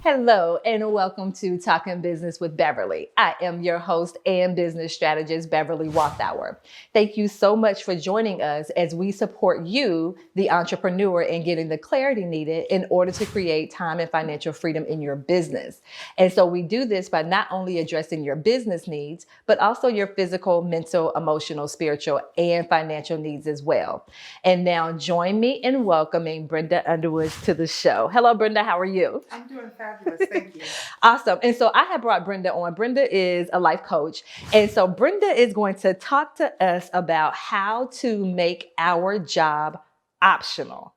Hello and welcome to Talking Business with Beverly. I am your host and business strategist, Beverly Walthour. Thank you so much for joining us as we support you, the entrepreneur, in getting the clarity needed in order to create time and financial freedom in your business. And so we do this by not only addressing your business needs, but also your physical, mental, emotional, spiritual, and financial needs as well. And now join me in welcoming Brenda Underwood to the show. Hello, Brenda. How are you? I'm doing fabulous. Thank you. Awesome. And so I have brought Brenda on. Brenda is a life coach. And so Brenda is going to talk to us about how to make our job optional.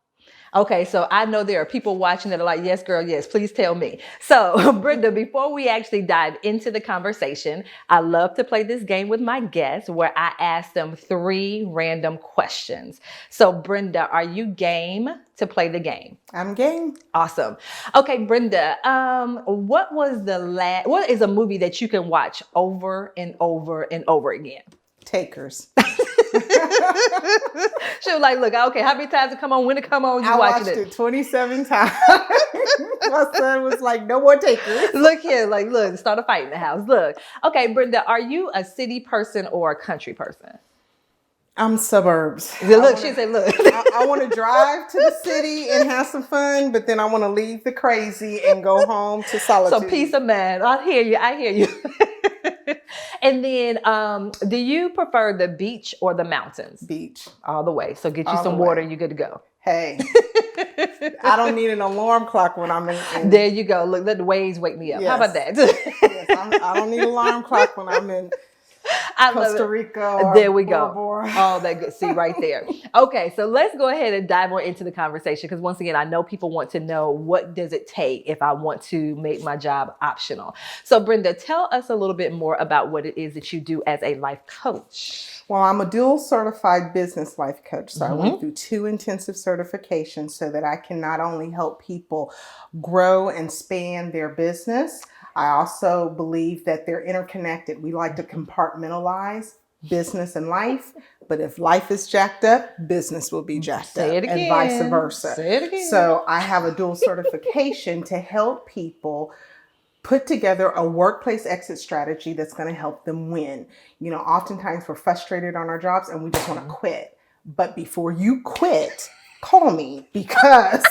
Okay, so I know there are people watching that are like, yes, girl, yes, please tell me. So Brenda, before we actually dive into the conversation, I love to play this game with my guests where I ask them 3 random questions. So Brenda, are you game to play the game? I'm game. Awesome. Okay, Brenda, what is a movie that you can watch over and over and over again? Takers. She was like, look, okay, how many times it come on? When it come on, you I watching watched it? it 27 times. My son was like, no more takers. Look here, like, look, start a fight in the house. Look. Okay, Brenda, are you a city person or a country person? I'm suburbs. She said, look. I want to drive to the city and have some fun, but then I want to leave the crazy and go home to solitude. So peace of mind. I hear you. And then, do you prefer the beach or the mountains? Beach. All the way. So get you All some the way. water and you're good to go. Hey, I don't need an alarm clock when I'm in. There you go. Look, let the waves wake me up. Yes. How about that? Yes, I don't need an alarm clock when I'm in Costa Rica. Or there we Bora go. Bora. Oh, that good. See right there. Okay, so let's go ahead and dive on into the conversation because once again, I know people want to know what does it take if I want to make my job optional. So Brenda, tell us a little bit more about what it is that you do as a life coach. Well, I'm a dual certified business life coach. So I went through 2 intensive certifications so that I can not only help people grow and span their business, I also believe that they're interconnected. We like to compartmentalize business and life, but if life is jacked up, business will be jacked up, and vice versa. Say it again. So I have a dual certification to help people put together a workplace exit strategy that's going to help them win. You know, oftentimes we're frustrated on our jobs and we just want to quit. But before you quit, call me because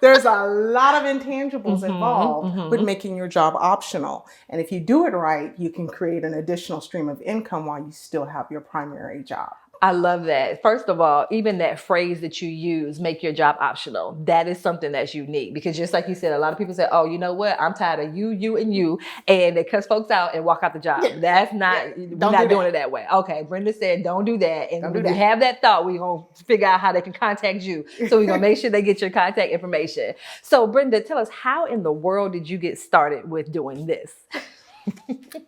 there's a lot of intangibles involved with making your job optional. And if you do it right, you can create an additional stream of income while you still have your primary job. I love that. First of all, even that phrase that you use, make your job optional, that is something that's unique because just like you said, a lot of people say, oh, you know what? I'm tired of you, and they cuss folks out and walk out the job. Yeah. That's not, we're not doing it that way. Okay, Brenda said, don't do that. And when you have that thought, we're going to figure out how they can contact you. So we're going to make sure they get your contact information. So Brenda, tell us, how in the world did you get started with doing this?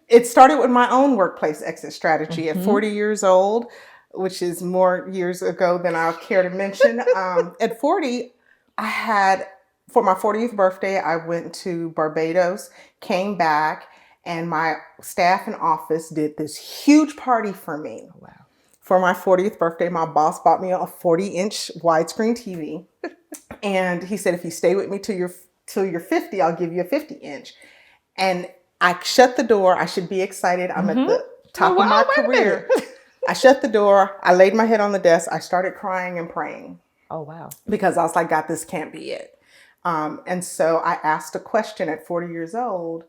It started with my own workplace exit strategy at 40 years old, which is more years ago than I'll care to mention. At 40, for my 40th birthday, I went to Barbados, came back, and my staff and office did this huge party for me. Wow. For my 40th birthday, my boss bought me a 40-inch widescreen TV. And he said, if you stay with me till you're 50, I'll give you a 50-inch. And I shut the door. I should be excited. I'm at the top of my career. I shut the door. I laid my head on the desk. I started crying and praying. Oh, wow. Because I was like, God, this can't be it. And so I asked a question at 40 years old.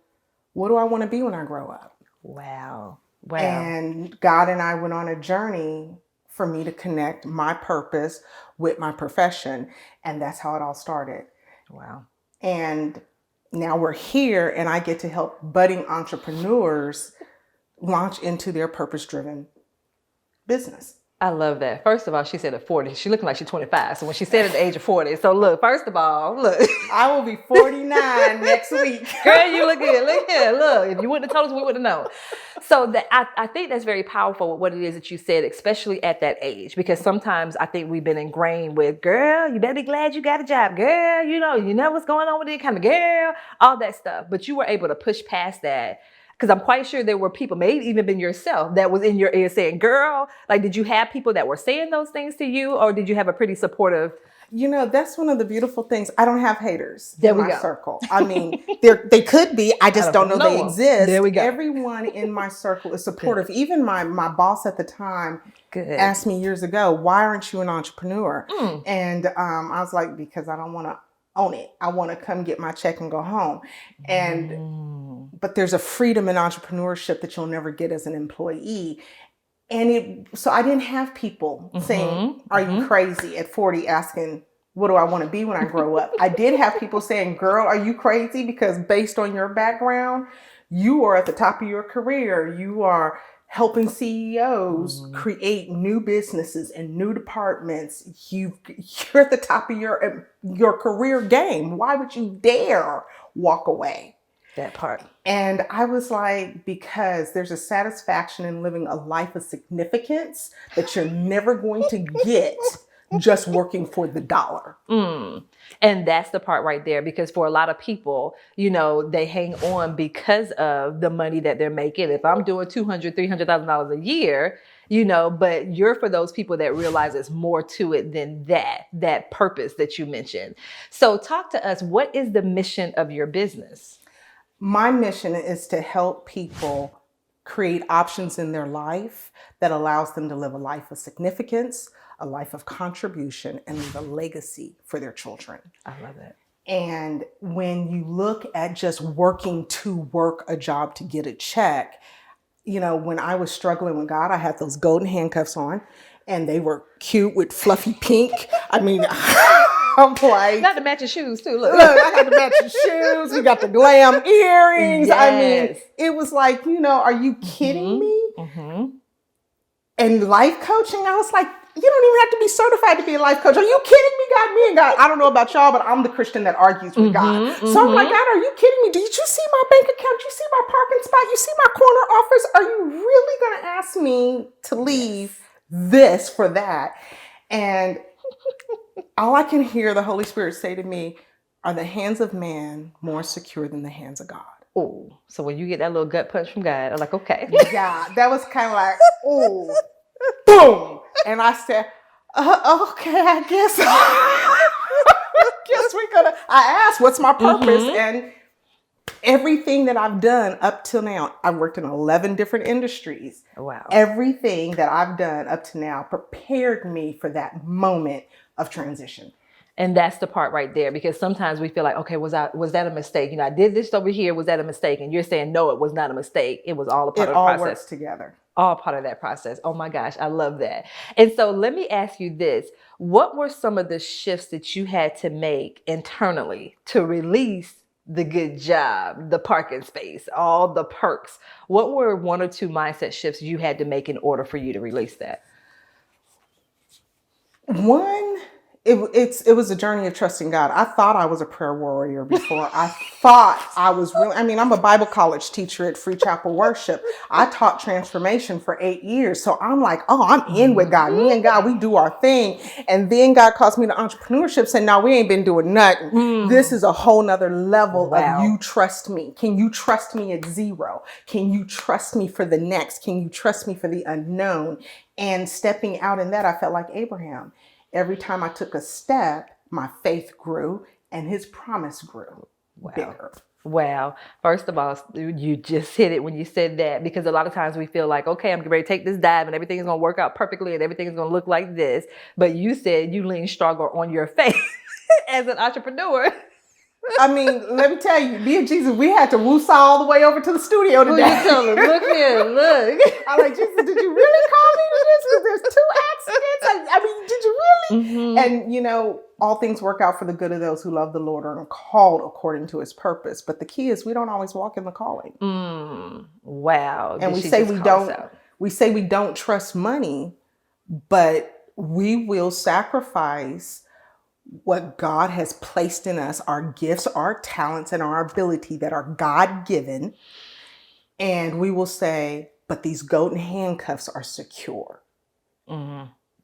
What do I want to be when I grow up? Wow. And God and I went on a journey for me to connect my purpose with my profession. And that's how it all started. Wow. And now we're here and I get to help budding entrepreneurs launch into their purpose-driven business. I love that. First of all, she said at 40. She looking like she's 25. So when she said at the age of 40. So look, first of all, look. I will be 49 next week. Girl, you look good. Look here. Look. If you wouldn't have told us, we would have known. So I think that's very powerful with what it is that you said, especially at that age. Because sometimes I think we've been ingrained with, girl, you better be glad you got a job. Girl, you know what's going on with it. Kind of girl, all that stuff. But you were able to push past that. Because I'm quite sure there were people, maybe even been yourself, that was in your ear saying, girl, like, did you have people that were saying those things to you? Or did you have a pretty supportive That's one of the beautiful things. I don't have haters There in we my go. circle. I mean, they could be. I just don't know they exist. There we go. Everyone in my circle is supportive. Good. Even my boss at the time Good. asked me years ago, "Why aren't you an entrepreneur?" Mm. And I was like, "Because I don't want to own it. I want to come get my check and go home." But there's a freedom in entrepreneurship that you'll never get as an employee. So I didn't have people saying, "Are you crazy?" at 40 asking, "What do I want to be when I grow up?" I did have people saying, "Girl, are you crazy? Because based on your background, you are at the top of your career. You are helping CEOs create new businesses and new departments. You're at the top of your career game. Why would you dare walk away?" That part. And I was like, because there's a satisfaction in living a life of significance that you're never going to get just working for the dollar. And that's the part right there, because for a lot of people, they hang on because of the money that they're making. If I'm doing $200,000, $300,000 a year, but you're for those people that realize it's more to it than that purpose that you mentioned. So talk to us. What is the mission of your business? My mission is to help people create options in their life that allows them to live a life of significance, a life of contribution, and leave a legacy for their children. I love it. And when you look at just working to work a job to get a check, when I was struggling with God, I had those golden handcuffs on and they were cute with fluffy pink. I mean, I'm like, got the matching shoes too. Look, I got the matching shoes. We got the glam earrings. Yes. I mean, it was like, are you kidding me? And life coaching, I was like, you don't even have to be certified to be a life coach. Are you kidding me, God? Me and God, I don't know about y'all, but I'm the Christian that argues with God. So I'm like, God, are you kidding me? Did you see my bank account? Did you see my parking spot? You see my corner office? Are you really going to ask me to leave this for that? And all I can hear the Holy Spirit say to me, are the hands of man more secure than the hands of God? Oh, so when you get that little gut punch from God, I'm like, okay. Yeah, that was kind of like, oh, boom. And I said, okay, I guess I asked, what's my purpose? And everything that I've done up till now, I've worked in 11 different industries. Wow. Everything that I've done up to now prepared me for that moment of transition. And that's the part right there, because sometimes we feel like, okay, was that a mistake? I did this over here. Was that a mistake? And you're saying, no, it was not a mistake. It was all a part of the process. It all works together. All part of that process. Oh my gosh, I love that. And so let me ask you this. What were some of the shifts that you had to make internally to release the good job, the parking space, all the perks? What were one or two mindset shifts you had to make in order for you to release that? One, it was a journey of trusting God. I thought I was a prayer warrior before. I thought I was really, I'm a Bible college teacher at Free Chapel Worship. I taught transformation for 8 years. So I'm like, oh, I'm in with God. Me and God, we do our thing. And then God calls me to entrepreneurship, saying, no, we ain't been doing nothing. This is a whole nother level of you trust me. Can you trust me at zero? Can you trust me for the next? Can you trust me for the unknown? And stepping out in that, I felt like Abraham. Every time I took a step, my faith grew and his promise grew bigger. Wow. First of all, you just hit it when you said that, because a lot of times we feel like, okay, I'm ready to take this dive and everything is going to work out perfectly and everything is going to look like this. But you said you lean stronger on your faith as an entrepreneur. Let me tell you, me and Jesus, we had to woosah all the way over to the studio today. You tell him, look here, look. I'm like, Jesus, did you really call me to this? Because there's 2 accidents. Did you really? And, all things work out for the good of those who love the Lord and are called according to his purpose. But the key is we don't always walk in the calling. Wow. And we say we don't trust money, but we will sacrifice what God has placed in us, our gifts, our talents, and our ability that are God-given. And we will say, but these golden handcuffs are secure.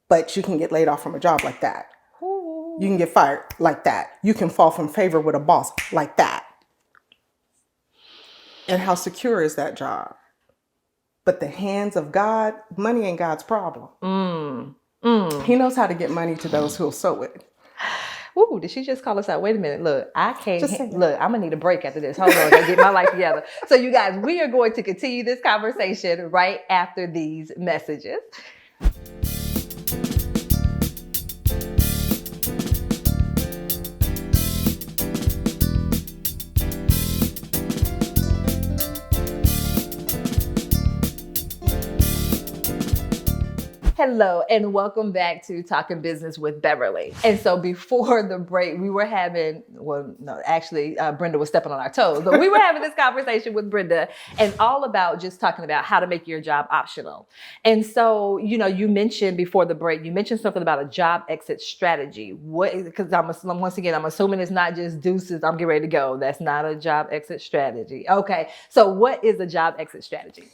But you can get laid off from a job like that. You can get fired like that. You can fall from favor with a boss like that. And how secure is that job? But the hands of God, money ain't God's problem. He knows how to get money to those who'll sow it. Ooh, did she just call us out? Wait a minute. Look, I Just can't. saying. Look, I'm going to need a break after this. Hold on. I got to get my life together. So you guys, we are going to continue this conversation right after these messages. Hello, and welcome back to Talking Business with Beverly. And so before the break, we were having, Brenda was stepping on our toes, but we were having this conversation with Brenda and all about just talking about how to make your job optional. And so, you mentioned before the break, you mentioned something about a job exit strategy. Because once again, I'm assuming it's not just deuces, I'm getting ready to go. That's not a job exit strategy. Okay, so what is a job exit strategy?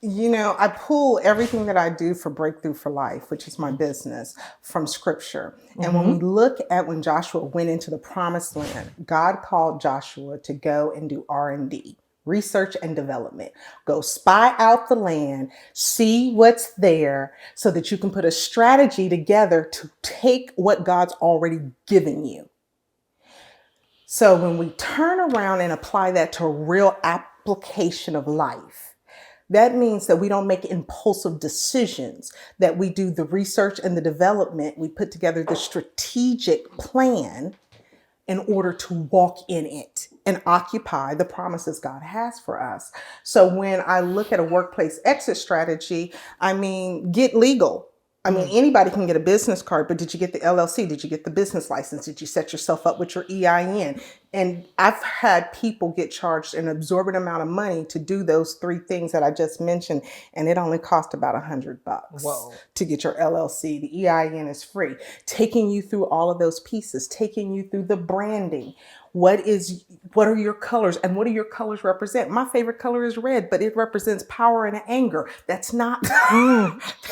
I pull everything that I do for Breakthrough for Life, which is my business, from scripture. And when we look at when Joshua went into the promised land, God called Joshua to go and do R&D, research and development. Go spy out the land, see what's there so that you can put a strategy together to take what God's already given you. So when we turn around and apply that to a real application of life, that means that we don't make impulsive decisions, that we do the research and the development. We put together the strategic plan in order to walk in it and occupy the promises God has for us. So when I look at a workplace exit strategy, get legal. Anybody can get a business card, but did you get the LLC? Did you get the business license? Did you set yourself up with your EIN? And I've had people get charged an absorbent amount of money to do those three things that I just mentioned, and it only cost about $100 to get your LLC. The EIN is free. Taking you through all of those pieces, taking you through the branding. What are your colors and what do your colors represent? My favorite color is red, but it represents power and anger. That's not.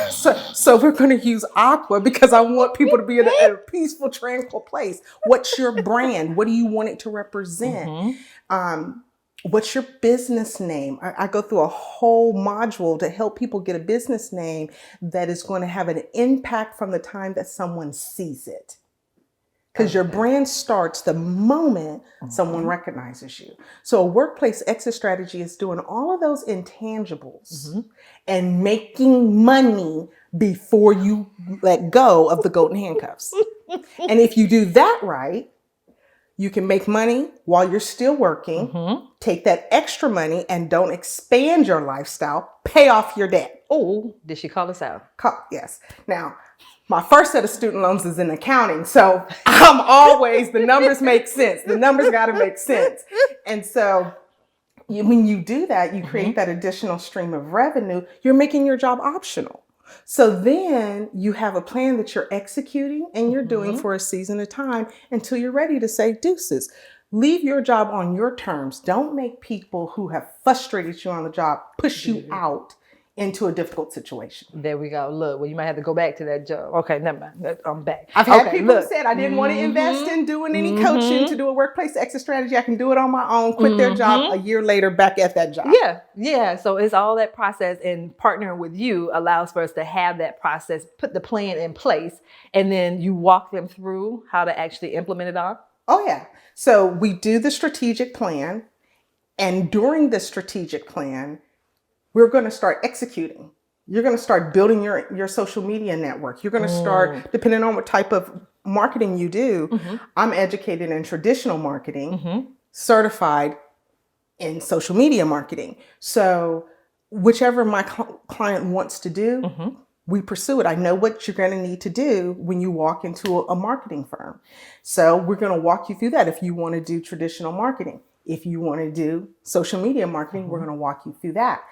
So we're going to use aqua because I want people to be in a peaceful, tranquil place. What's your brand? What do you want it to represent? What's your business name? I go through a whole module to help people get a business name that is going to have an impact from the time that someone sees it. Because your brand starts the moment someone recognizes you. So a workplace exit strategy is doing all of those intangibles and making money before you let go of the golden handcuffs. And if you do that right, you can make money while you're still working, take that extra money and don't expand your lifestyle, pay off your debt. Oh, did she call us out? Yes. Now, my first set of student loans is in accounting. So the numbers make sense. The numbers got to make sense. And so when you do that, you create that additional stream of revenue. You're making your job optional. So then you have a plan that you're executing and you're doing for a season of time until you're ready to say deuces. Leave your job on your terms. Don't make people who have frustrated you on the job push you out into a difficult situation. There we go. Look, well, you might have to go back to that job. Okay, never mind. I'm back. I've had people who said I didn't want to invest in doing any coaching to do a workplace exit strategy. I can do it on my own, quit their job a year later, back at that job. Yeah. So it's all that process, and partnering with you allows for us to have that process, put the plan in place, and then you walk them through how to actually implement it all. Oh, yeah. So we do the strategic plan, and during the strategic plan, we're going to start executing. You're going to start building your social media network. You're going to start, depending on what type of marketing you do. I'm educated in traditional marketing, certified in social media marketing. So whichever my client wants to do, we pursue it. I know what you're going to need to do when you walk into a marketing firm. So we're going to walk you through that. If you want to do traditional marketing, if you want to do social media marketing, we're going to walk you through that.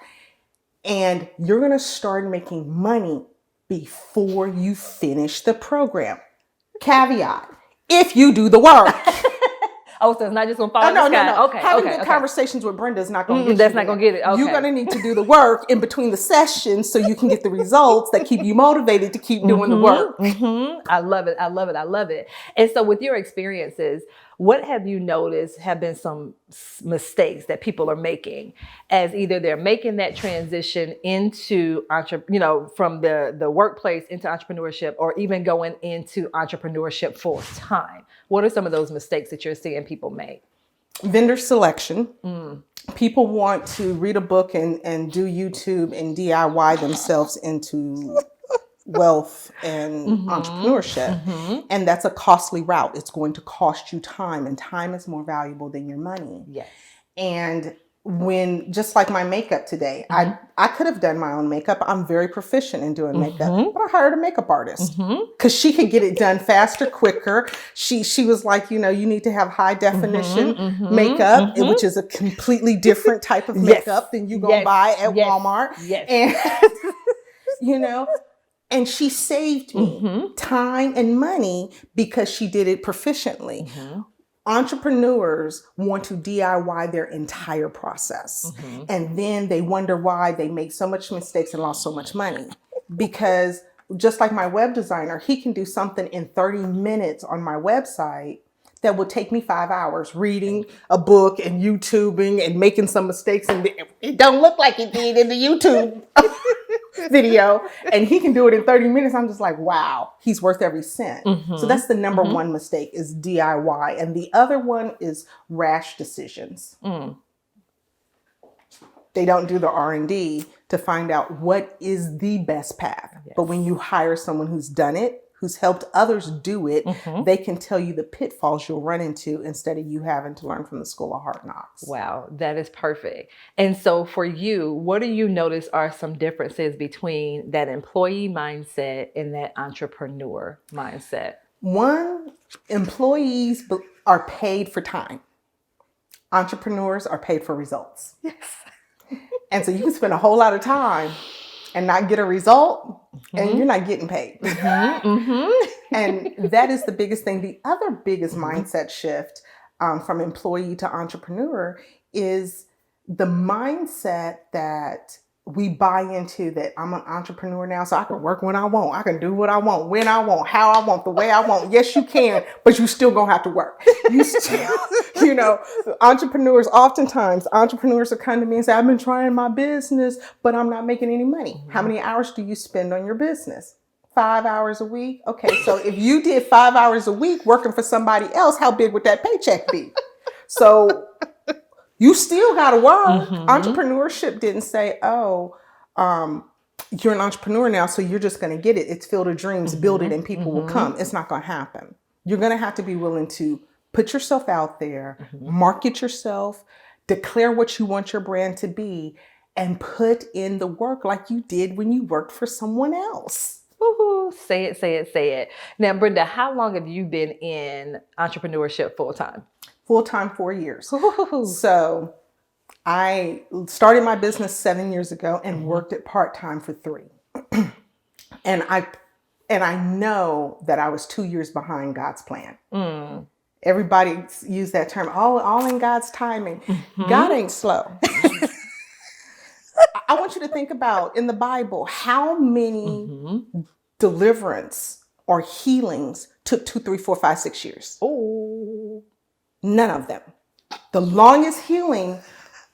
And you're going to start making money before you finish the program. Caveat, if you do the work. So it's not just going to fall in the sky. No. Having good conversations with Brenda is not going to get you That's not going to get it. Okay. You're going to need to do the work in between the sessions so you can get the results that keep you motivated to keep doing the work. I love it. And so with your experiences, what have you noticed have been some mistakes that people are making as either they're making that transition into from the workplace into entrepreneurship, or even going into entrepreneurship full time? What are some of those mistakes that you're seeing people make? Vendor selection. People want to read a book and do YouTube and DIY themselves into wealth and entrepreneurship. And that's a costly route. It's going to cost you time, and time is more valuable than your money. Yes. And when, just like my makeup today, I could have done my own makeup. I'm very proficient in doing makeup, but I hired a makeup artist because she could get it done faster, quicker. She was like, you need to have high definition makeup, which is a completely different type of makeup than you gonna buy at Walmart. And and she saved me time and money because she did it proficiently. Entrepreneurs want to DIY their entire process. And then they wonder why they make so much mistakes and lost so much money. Because just like my web designer, he can do something in 30 minutes on my website that would take me 5 hours reading a book and YouTubing and making some mistakes. And it don't look like it did in the YouTube video, and he can do it in 30 minutes. I'm just like, wow, he's worth every cent. So that's the number one mistake, is DIY. And the other one is rash decisions. They don't do the R&D to find out what is the best path. But when you hire someone who's done it, who's helped others do it, they can tell you the pitfalls you'll run into instead of you having to learn from the school of hard knocks. Wow, that is perfect. And so for you, what do you notice are some differences between that employee mindset and that entrepreneur mindset? One, employees are paid for time. Entrepreneurs are paid for results. Yes. And so you can spend a whole lot of time and not get a result, and you're not getting paid. And that is the biggest thing. The other biggest mindset shift from employee to entrepreneur is the mindset that we buy into, that I'm an entrepreneur now, so I can work when I want. I can do what I want, when I want, how I want, the way I want. Yes, you can, but you still gonna have to work. You still, entrepreneurs will come to me and say, I've been trying my business, but I'm not making any money. How many hours do you spend on your business? 5 hours a week? Okay, so if you did 5 hours a week working for somebody else, how big would that paycheck be? So you still got to work. Entrepreneurship didn't say, you're an entrepreneur now, so you're just going to get it. It's Field of Dreams, build it and people will come. It's not going to happen. You're going to have to be willing to put yourself out there, market yourself, declare what you want your brand to be, and put in the work like you did when you worked for someone else. Woo-hoo. Say it, say it, say it. Now, Brenda, how long have you been in entrepreneurship full-time? Full-time 4 years. So I started my business 7 years ago and worked it part-time for 3. And I know that I was 2 years behind God's plan. Everybody use that term, all in God's timing. God ain't slow. I want you to think about, in the Bible, how many deliverance or healings took 2, 3, 4, 5, 6 years? Oh, none of them. The longest healing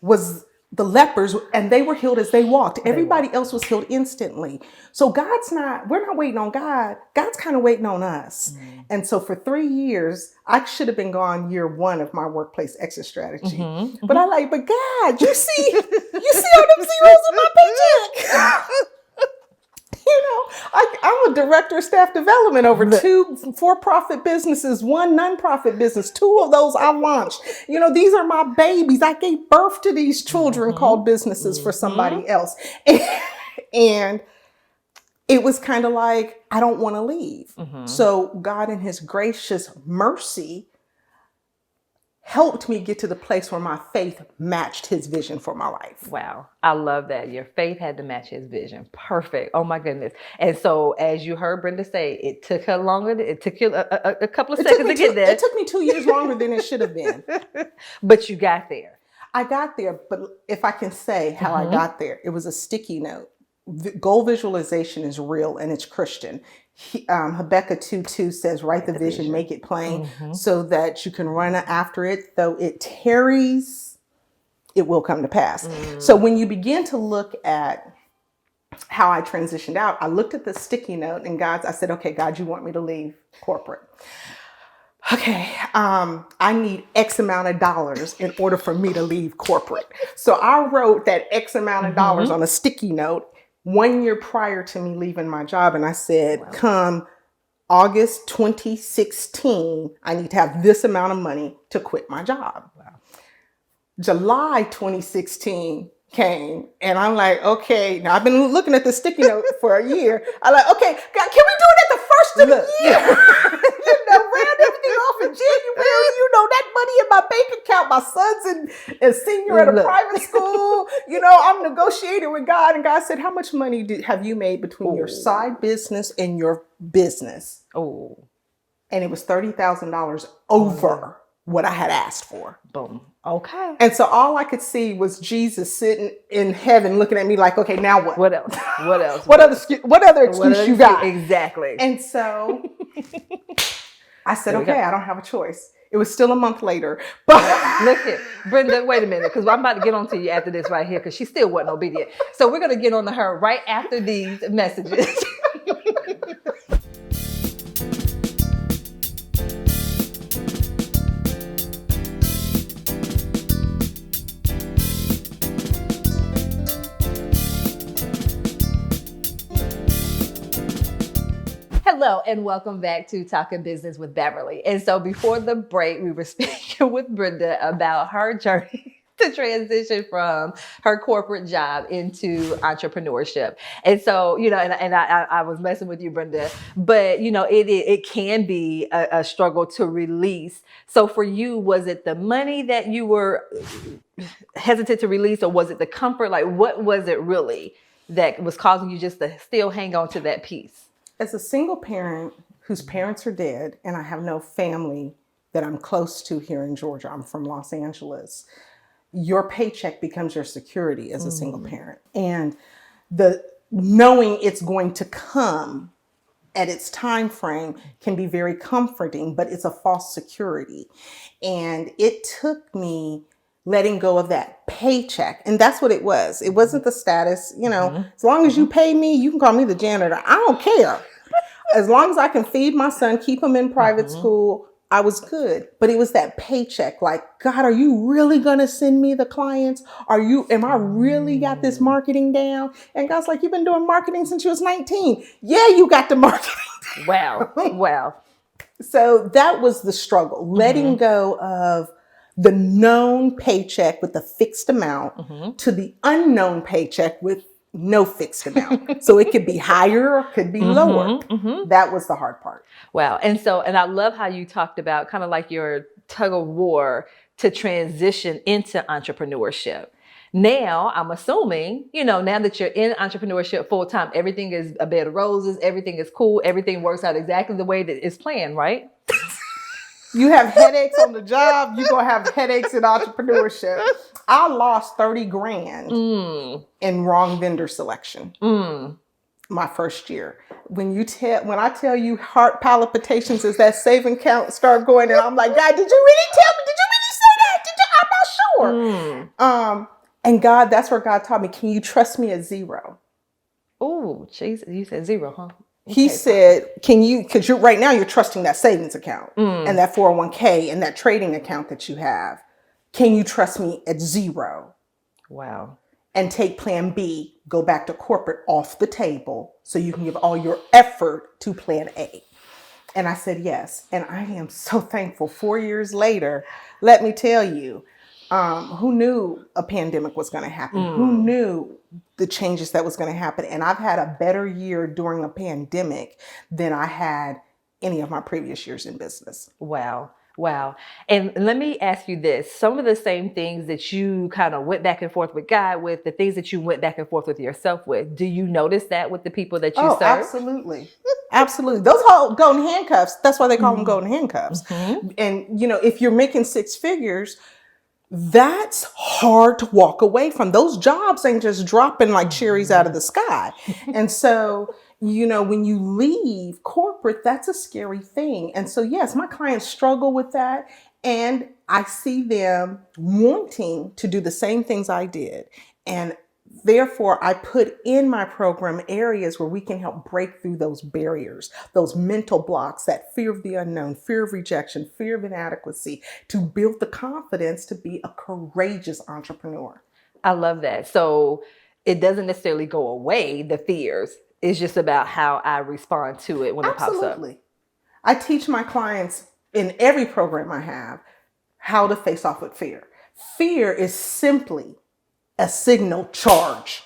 was the lepers, and they were healed as they walked. Everybody else was healed instantly. So we're not waiting on God. God's kind of waiting on us. And so for 3 years, I should have been gone year 1 of my workplace exit strategy. But but God, you see all them zeros in my paycheck. I'm a director of staff development over 2 for-profit businesses, 1 nonprofit business. 2 of those I launched. These are my babies. I gave birth to these children called businesses for somebody else. And it was kind of like, I don't want to leave. So God, in his gracious mercy, helped me get to the place where my faith matched his vision for my life. Wow. I love that. Your faith had to match his vision. Perfect. Oh my goodness. And so as you heard Brenda say, it took her longer. It took you a couple of seconds to get there. It took me 2 years longer than it should have been. But you got there. I got there. But if I can say how I got there, it was a sticky note. Goal visualization is real and it's Christian. Habakkuk 2:2 says, write the vision, make it plain so that you can run after it. Though it tarries, it will come to pass. So when you begin to look at how I transitioned out, I looked at the sticky note and I said, okay, God, you want me to leave corporate. okay, I need X amount of dollars in order for me to leave corporate. So I wrote that X amount of dollars on a sticky note 1 year prior to me leaving my job. And I said, Wow. come August 2016, I need to have this amount of money to quit my job. Wow. July 2016 came, and I'm like, okay, now I've been looking at the sticky note for a year. I'm like, okay, God, can we do it at the first of the year? Round everything off in January. That money in my bank account. My son's a senior at a private school. I'm negotiating with God, and God said, how much money have you made between your side business and your business? Oh. And it was $30,000 over what I had asked for. Boom. Okay. And so all I could see was Jesus sitting in heaven looking at me like, okay, now what? What else? What else? What other excuse you got? Exactly. And so I said, okay, I don't have a choice. It was still a month later. But look here, Brenda, wait a minute, because I'm about to get on to you after this right here, because she still wasn't obedient. So we're going to get on to her right after these messages. Hello, and welcome back to Talking Business with Beverly. And so before the break, we were speaking with Brenda about her journey to transition from her corporate job into entrepreneurship. And so, I was messing with you, Brenda, but, it can be a struggle to release. So for you, was it the money that you were hesitant to release, or was it the comfort? Like, what was it really that was causing you just to still hang on to that piece? As a single parent whose parents are dead, and I have no family that I'm close to here in Georgia, I'm from Los Angeles, your paycheck becomes your security as a single parent. And the knowing it's going to come at its time frame can be very comforting, but it's a false security. And it took me letting go of that paycheck. And that's what it was. It wasn't the status, as long as you pay me, you can call me the janitor. I don't care. As long as I can feed my son, keep him in private school, I was good. But it was that paycheck. Like, God, are you really going to send me the clients? Am I really got this marketing down? And God's like, you've been doing marketing since you was 19. Yeah, you got the marketing down. Wow. Wow. So that was the struggle, letting go of the known paycheck with a fixed amount to the unknown paycheck with no fixed amount. So it could be higher or could be lower. That was the hard part. Wow. And I love how you talked about kind of like your tug of war to transition into entrepreneurship. Now, I'm assuming, now that you're in entrepreneurship full time, everything is a bed of roses, everything is cool, everything works out exactly the way that it's planned, right? You have headaches on the job, you're going to have headaches in entrepreneurship. I lost 30 grand in wrong vendor selection my first year. When I tell you heart palpitations as that saving count start going, and I'm like, God, did you really tell me? Did you really say that? I'm not sure. And God, that's where God taught me, can you trust me at zero? Oh, Jesus, you said zero, huh? He said, because right now you're trusting that savings account and that 401k and that trading account that you have. Can you trust me at zero? Wow. And take plan B, go back to corporate off the table so you can give all your effort to plan A. And I said, yes. And I am so thankful. 4 years later, let me tell you, who knew a pandemic was going to happen? Who knew the changes that was going to happen? And I've had a better year during a pandemic than I had any of my previous years in business. Wow. Wow. And let me ask you this. Some of the same things that you kind of went back and forth with God with, the things that you went back and forth with yourself with, do you notice that with the people that you serve? Absolutely. Absolutely. Those whole golden handcuffs, that's why they call them golden handcuffs. And, if you're making six figures, that's hard to walk away from. Those jobs ain't just dropping like cherries out of the sky. And so, when you leave corporate, that's a scary thing. And so, yes, my clients struggle with that. And I see them wanting to do the same things I did. And Therefore, I put in my program areas where we can help break through those barriers, those mental blocks, that fear of the unknown, fear of rejection, fear of inadequacy, to build the confidence to be a courageous entrepreneur. I love that. So it doesn't necessarily go away, the fears. It's just about how I respond to it when it pops up. Absolutely. I teach my clients in every program I have how to face off with fear. Fear is simply a signal charge,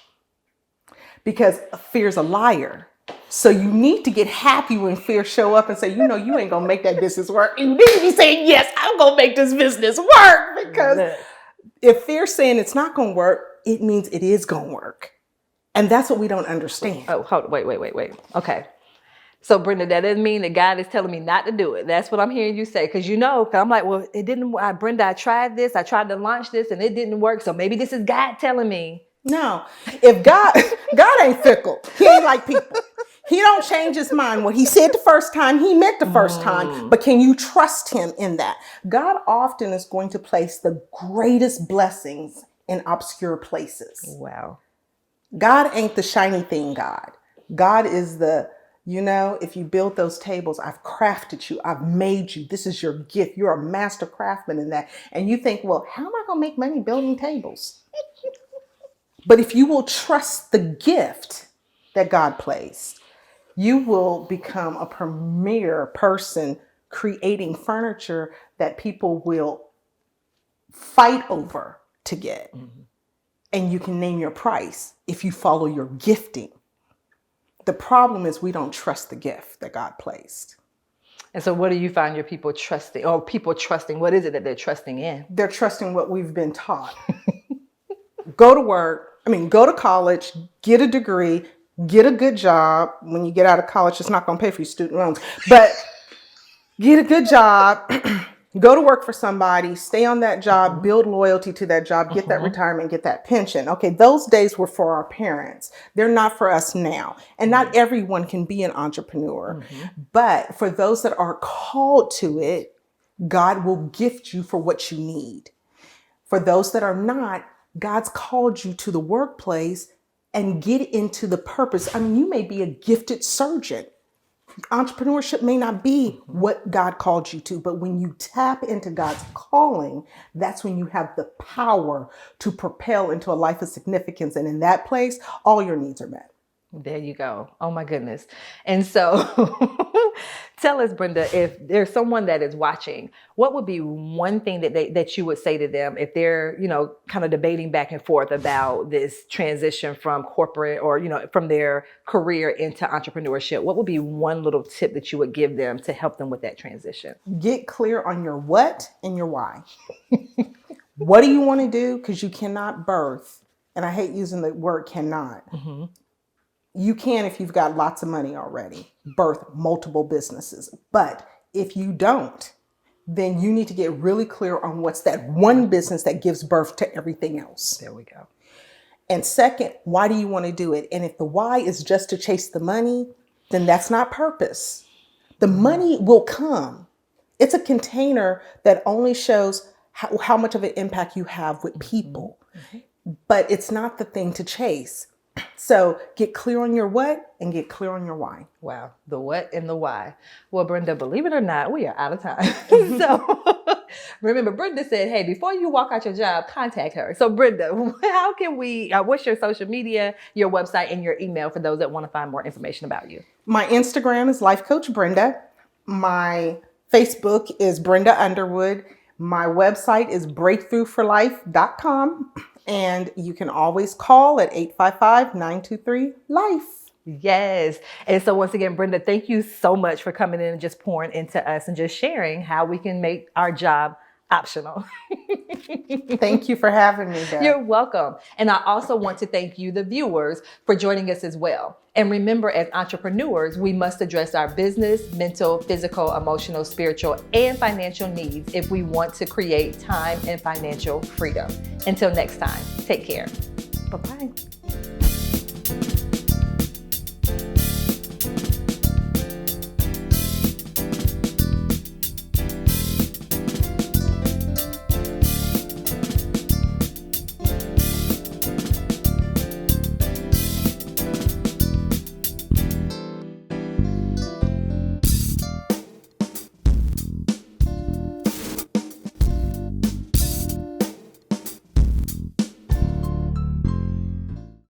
because fear is a liar. So you need to get happy when fear show up and say, you ain't gonna make that business work. You need to be saying, yes, I'm gonna make this business work. Because if fear's saying it's not gonna work, it means it is gonna work. And that's what we don't understand. Oh, hold on, wait. Okay. So Brenda, that doesn't mean that God is telling me not to do it. That's what I'm hearing you say. Because I'm like, well, it didn't, Brenda, I tried to launch this and it didn't work. So maybe this is God telling me. No, if God ain't fickle. He ain't like people. He don't change his mind. What he said the first time, he meant the first time. But can you trust him in that? God often is going to place the greatest blessings in obscure places. Wow. God ain't the shiny thing God. God is the, if you build those tables, I've crafted you, I've made you, this is your gift. You're a master craftsman in that. And you think, well, how am I going to make money building tables? But if you will trust the gift that God placed, you will become a premier person creating furniture that people will fight over to get. Mm-hmm. And you can name your price if you follow your gifting. The problem is we don't trust the gift that God placed. And so what do you find your people trusting, or people trusting? What is it that they're trusting in? They're trusting what we've been taught. Go to college, get a degree, get a good job. When you get out of college, it's not going to pay for your student loans, but get a good job, go to work for somebody, stay on that job, build loyalty to that job, get that retirement, get that pension. Okay, those days were for our parents. They're not for us now. And not everyone can be an entrepreneur. But for those that are called to it, God will gift you for what you need. For those that are not, God's called you to the workplace and get into the purpose. I mean, you may be a gifted surgeon. Entrepreneurship may not be what God called you to, but when you tap into God's calling, that's when you have the power to propel into a life of significance. And in that place, all your needs are met. There you go. Oh my goodness. And so tell us, Brenda, if there's someone that is watching, what would be one thing that you would say to them if they're, kind of debating back and forth about this transition from corporate or, from their career into entrepreneurship? What would be one little tip that you would give them to help them with that transition? Get clear on your what and your why. What do you want to do? Because you cannot birth, and I hate using the word cannot. You can, if you've got lots of money already, birth multiple businesses. But if you don't, then you need to get really clear on what's that one business that gives birth to everything else. There we go. And second, why do you want to do it? And if the why is just to chase the money, then that's not purpose. The money will come. It's a container that only shows how much of an impact you have with people. But it's not the thing to chase. So get clear on your what and get clear on your why. Wow. The what and the why. Well, Brenda, believe it or not, we are out of time. So remember, Brenda said, hey, before you walk out your job, contact her. So Brenda, how can what's your social media, your website, and your email for those that want to find more information about you? My Instagram is Life Coach Brenda. My Facebook is Brenda Underwood. My website is breakthroughforlife.com. And you can always call at 855-923-LIFE. Yes. And so once again, Brenda, thank you so much for coming in and just pouring into us and just sharing how we can make our job optional. Thank you for having me, Deb. You're welcome. And I also want to thank you, the viewers, for joining us as well. And remember, as entrepreneurs, we must address our business, mental, physical, emotional, spiritual, and financial needs if we want to create time and financial freedom. Until next time, take care. Bye-bye.